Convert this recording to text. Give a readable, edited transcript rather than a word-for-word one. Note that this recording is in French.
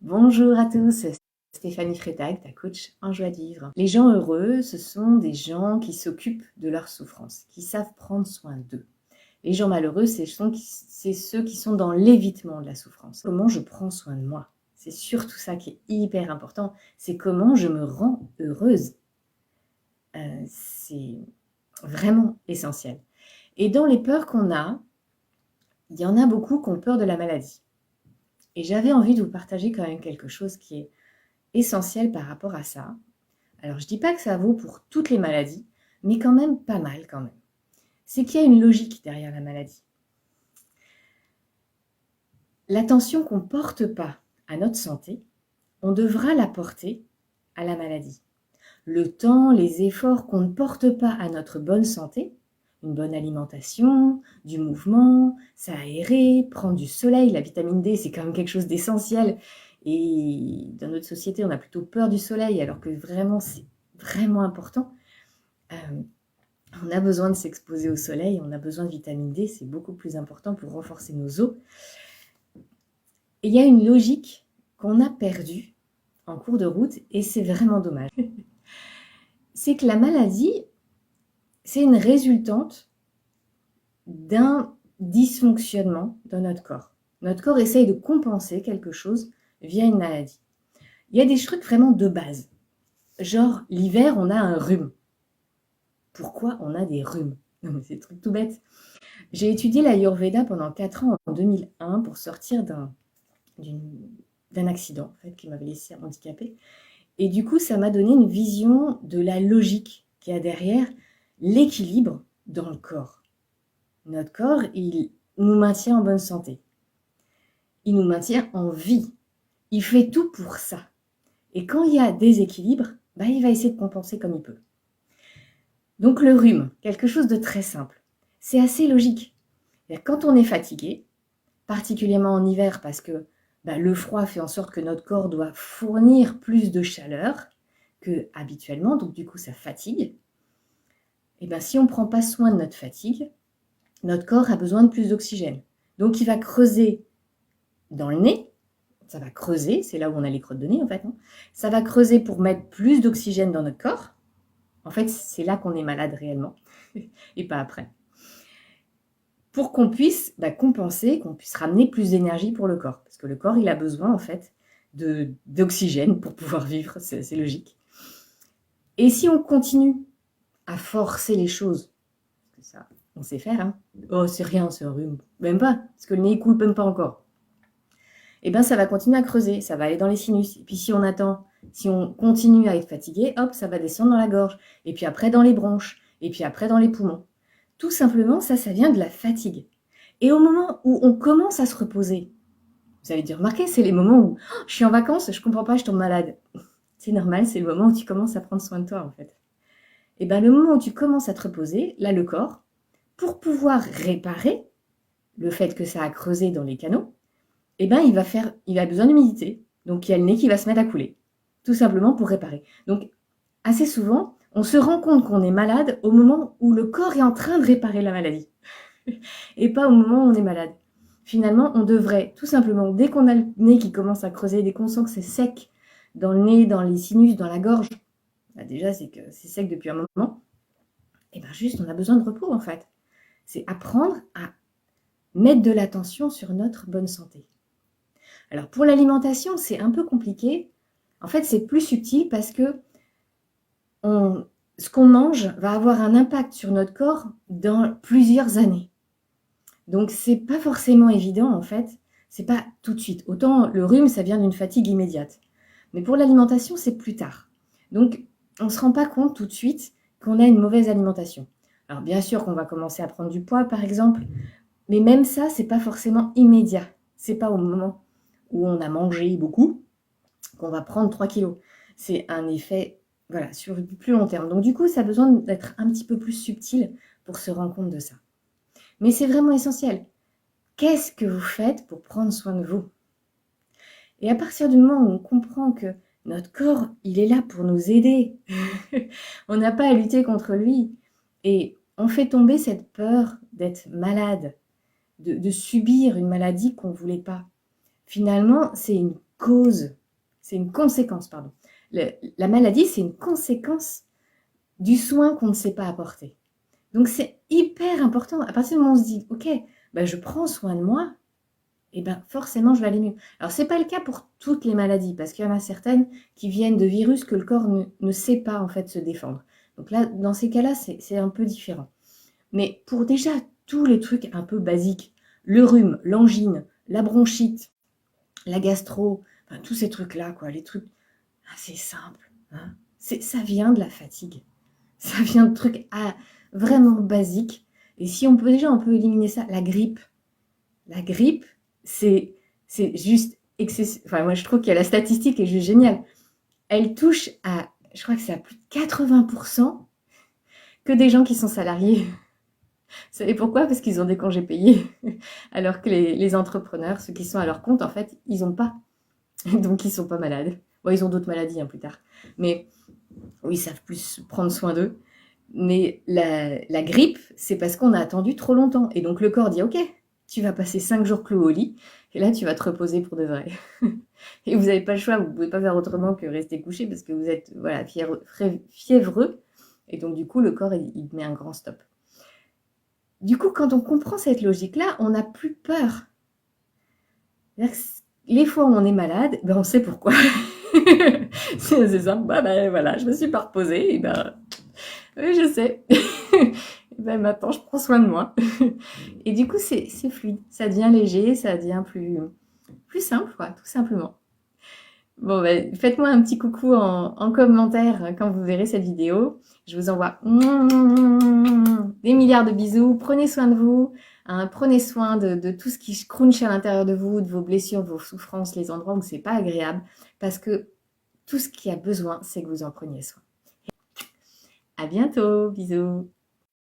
Bonjour à tous, Stéphanie Freitag, ta coach en joie de vivre. Les gens heureux, ce sont des gens qui s'occupent de leur souffrance, qui savent prendre soin d'eux. Les gens malheureux, c'est ceux qui sont dans l'évitement de la souffrance. Comment je prends soin de moi? C'est surtout ça qui est hyper important. C'est comment je me rends heureuse. C'est vraiment essentiel. Et dans les peurs qu'on a, il y en a beaucoup qui ont peur de la maladie. Et j'avais envie de vous partager quand même quelque chose qui est essentiel par rapport à ça. Alors, je dis pas que ça vaut pour toutes les maladies, mais quand même pas mal quand même. C'est qu'il y a une logique derrière la maladie. L'attention qu'on ne porte pas à notre santé, on devra la porter à la maladie. Le temps, les efforts qu'on ne porte pas à notre bonne santé, une bonne alimentation, du mouvement, s'aérer, prendre du soleil, la vitamine D, c'est quand même quelque chose d'essentiel. Et dans notre société, on a plutôt peur du soleil, alors que vraiment, c'est vraiment important. On a besoin de s'exposer au soleil, on a besoin de vitamine D, c'est beaucoup plus important pour renforcer nos os. Et il y a une logique qu'on a perdue en cours de route, et c'est vraiment dommage. C'est que la maladie, c'est une résultante d'un dysfonctionnement dans notre corps. Notre corps essaye de compenser quelque chose via une maladie. Il y a des trucs vraiment de base. Genre, l'hiver, on a un rhume. Pourquoi on a des rhumes? Non, mais c'est des trucs tout bêtes. J'ai étudié l'Ayurveda pendant 4 ans en 2001 pour sortir d'un accident en fait, qui m'avait laissé handicapée. Et du coup, ça m'a donné une vision de la logique qu'il y a derrière l'équilibre dans le corps. Notre corps, il nous maintient en bonne santé. Il nous maintient en vie. Il fait tout pour ça. Et quand il y a déséquilibre, il va essayer de compenser comme il peut. Donc le rhume, quelque chose de très simple. C'est assez logique. Quand on est fatigué, particulièrement en hiver parce que le froid fait en sorte que notre corps doit fournir plus de chaleur que habituellement, donc du coup ça fatigue. Et si on ne prend pas soin de notre fatigue, notre corps a besoin de plus d'oxygène. Donc il va creuser dans le nez, ça va creuser, c'est là où on a les crottes de nez en fait, hein. Ça va creuser pour mettre plus d'oxygène dans notre corps. En fait, c'est là qu'on est malade réellement, et pas après. Pour qu'on puisse compenser, qu'on puisse ramener plus d'énergie pour le corps. Parce que le corps, il a besoin, en fait, d'oxygène pour pouvoir vivre, c'est logique. Et si on continue à forcer les choses, ça, on sait faire, hein. Oh, c'est rien, c'est un rhume. Même pas, parce que le nez, il coule même pas encore. Et ça va continuer à creuser, ça va aller dans les sinus. Et puis si on attend, si on continue à être fatigué, hop, ça va descendre dans la gorge. Et puis après dans les bronches. Et puis après dans les poumons. Tout simplement, ça vient de la fatigue. Et au moment où on commence à se reposer, vous avez dû remarquer, c'est les moments où je suis en vacances, je comprends pas, je tombe malade. C'est normal, c'est le moment où tu commences à prendre soin de toi en fait. Et le moment où tu commences à te reposer, là le corps, pour pouvoir réparer le fait que ça a creusé dans les canaux, il a besoin d'humidité. Donc il y a le nez qui va se mettre à couler, tout simplement pour réparer. Donc assez souvent, on se rend compte qu'on est malade au moment où le corps est en train de réparer la maladie. Et pas au moment où on est malade. Finalement, on devrait tout simplement, dès qu'on a le nez qui commence à creuser, dès qu'on sent que c'est sec dans le nez, dans les sinus, dans la gorge, déjà c'est que c'est sec depuis un moment, juste on a besoin de repos en fait. C'est apprendre à mettre de l'attention sur notre bonne santé. Alors pour l'alimentation, c'est un peu compliqué. En fait, c'est plus subtil parce que ce qu'on mange va avoir un impact sur notre corps dans plusieurs années. Donc c'est pas forcément évident en fait, c'est pas tout de suite. Autant le rhume, ça vient d'une fatigue immédiate. Mais pour l'alimentation, c'est plus tard. Donc on ne se rend pas compte tout de suite qu'on a une mauvaise alimentation. Alors bien sûr qu'on va commencer à prendre du poids par exemple, mais même ça, c'est pas forcément immédiat. C'est pas au moment où on a mangé beaucoup qu'on va prendre 3 kilos. C'est un effet sur le plus long terme. Donc du coup, ça a besoin d'être un petit peu plus subtil pour se rendre compte de ça. Mais c'est vraiment essentiel. Qu'est-ce que vous faites pour prendre soin de vous? Et à partir du moment où on comprend que notre corps, il est là pour nous aider, on n'a pas à lutter contre lui, et on fait tomber cette peur d'être malade, de subir une maladie qu'on ne voulait pas. Finalement, c'est une cause, c'est une conséquence, pardon. La maladie, c'est une conséquence du soin qu'on ne sait pas apporter. Donc c'est hyper important. À partir du moment où on se dit, ok, ben je prends soin de moi, et ben forcément je vais aller mieux. Alors c'est pas le cas pour toutes les maladies, parce qu'il y en a certaines qui viennent de virus que le corps ne sait pas en fait se défendre. Donc là, dans ces cas-là, c'est un peu différent. Mais pour déjà tous les trucs un peu basiques, le rhume, l'angine, la bronchite, la gastro, enfin, tous ces trucs-là, quoi, les trucs assez simples, hein, ça vient de la fatigue. Ça vient de trucs vraiment basiques. Et si on peut déjà, on peut éliminer ça. La grippe, c'est juste excessif. Enfin, moi, je trouve que la statistique est juste géniale. Elle touche à, je crois que c'est à plus de 80% que des gens qui sont salariés. Vous savez pourquoi? Parce qu'ils ont des congés payés. Alors que les entrepreneurs, ceux qui sont à leur compte, en fait, ils n'ont pas. Donc, ils ne sont pas malades. Bon, ils ont d'autres maladies, hein, plus tard. Mais oui, ils savent plus prendre soin d'eux. Mais la grippe, c'est parce qu'on a attendu trop longtemps. Et donc, le corps dit, OK, tu vas passer 5 jours clos au lit. Et là, tu vas te reposer pour de vrai. Et vous n'avez pas le choix. Vous ne pouvez pas faire autrement que rester couché parce que vous êtes voilà, fiévreux. Et donc, du coup, le corps, il met un grand stop. Du coup, quand on comprend cette logique-là, on n'a plus peur. Les fois où on est malade, ben on sait pourquoi. C'est simple, ben voilà, je me suis pas reposée, et ben oui, je sais. Ben maintenant, je prends soin de moi. Et du coup, c'est fluide, ça devient léger, ça devient plus simple, quoi, tout simplement. Bon, ben, faites-moi un petit coucou en commentaire quand vous verrez cette vidéo. Je vous envoie des milliards de bisous. Prenez soin de vous. Hein, prenez soin de tout ce qui crunch à l'intérieur de vous, de vos blessures, vos souffrances, les endroits où c'est pas agréable. Parce que tout ce qui a besoin, c'est que vous en preniez soin. À bientôt. Bisous.